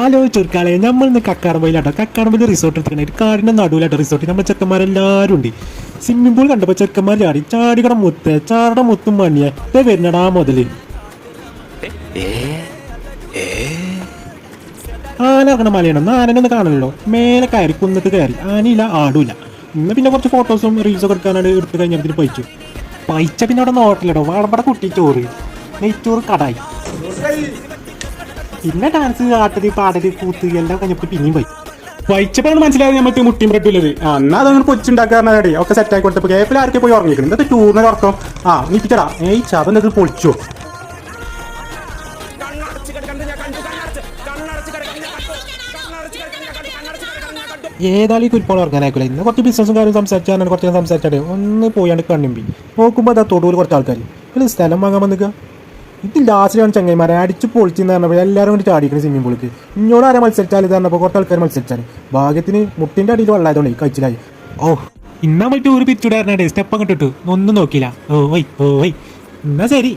ആലോചിച്ചോർക്കാളെ നമ്മൾ ഇന്ന് കക്കാടംപൊയിലാട്ടോ. കക്കാടംപൊയിൽ റിസോർട്ട് എടുത്തിട്ടുണ്ട്. കാടിൻ്റെ നടുവിലാട്ടോ റിസോർട്ട്. നമ്മുടെ ചെക്കന്മാരെല്ലാവരും ഉണ്ട്. സ്വിമ്മിംഗ് പൂൾ കണ്ടപ്പോൾ ചെക്കന്മാർ ചാടി ചാടിക്കട മുത്ത് ചാട മുത്തും മണിയെ വരുന്നടാ മുതല്. ആന ഇറങ്ങണ മലയാണോ? ആനനൊന്ന് കാണണല്ലോ. മേലെ കയറി കുന്നത്ത് കയറി ആനയില്ല ആടില്ല. ഇന്ന് പിന്നെ കുറച്ച് ഫോട്ടോസും റീൽസൊക്കെ എടുക്കാനാണ് എടുത്ത് കഴിഞ്ഞപ്പോൾ പൈച്ച പിന്നെ അവിടെ നോട്ടില്ലടോ. വളമ്പട കുട്ടി ചോറ് നെയ്ച്ചോറ് കടായി പിന്നെ ഡാൻസ് ആട്ടത് പാടല് കൂത്ത് എല്ലാം കഴിഞ്ഞപ്പോൾ പിന്നെയും പോയി വൈച്ചപ്പോഴാണ് മനസ്സിലായത് നമുക്ക് മുട്ടിയും ബ്രെഡില്ലത്. എന്നാ അതങ്ങനെ കൊച്ചുണ്ടാക്കാറുടെ ഒക്കെ സെറ്റ് ആയി കൊടുത്തപ്പോൾ കേപ്പിൽ ആർക്കെ പോയി ഉറങ്ങിക്കണം. ഇന്നത്തെ ടൂറിന് ഉറക്കം നീപ്പിച്ചടാ. ചവൻ അത് പൊളിച്ചോ. ഏതായാലും ഈ കുരിപ്പോൾ ഓർഗാനായിക്കില്ല. ഇന്ന് കുറച്ച് ബിസിനസ്സും കാര്യം സംസാരിച്ചാൽ കുറച്ച് സംസാരിച്ചാൽ ഒന്ന് പോയാണ്ട് കണ്ണിമ്പി നോക്കുമ്പോൾ അതാ തൊടുവിൽ കുറച്ച് ആൾക്കാർ ഒരു സ്ഥലം വാങ്ങാൻ വന്നിക്കുക. ഇത് ലാസ്റ്റിലാണ് ചങ്ങന്മാരെ അടിച്ച് പൊളിച്ചെന്ന് പറഞ്ഞപ്പോൾ എല്ലാവരും കൂടി ചാടിക്കണം സ്വിമ്മിംഗ് പൂളിക്ക്. ഇങ്ങോട്ട് ആരെ മത്സരിച്ചാൽ ഇത് പറഞ്ഞപ്പോൾ കുറച്ച് ആൾക്കാർ മത്സരിച്ചാൽ ഭാഗ്യത്തിന് മുട്ടിൻ്റെ അടിയിൽ വെള്ളമായതുകൊണ്ട് കഴിച്ചിലായി. ഇന്നാ പറ്റി ഒരു പിരിച്ചുവിടാറുണ്ട്. സ്റ്റെപ്പ് അങ്ങോട്ട് ഇട്ടു ഒന്നും നോക്കിയില്ല. ഓ വൈ എന്നാ ശരി.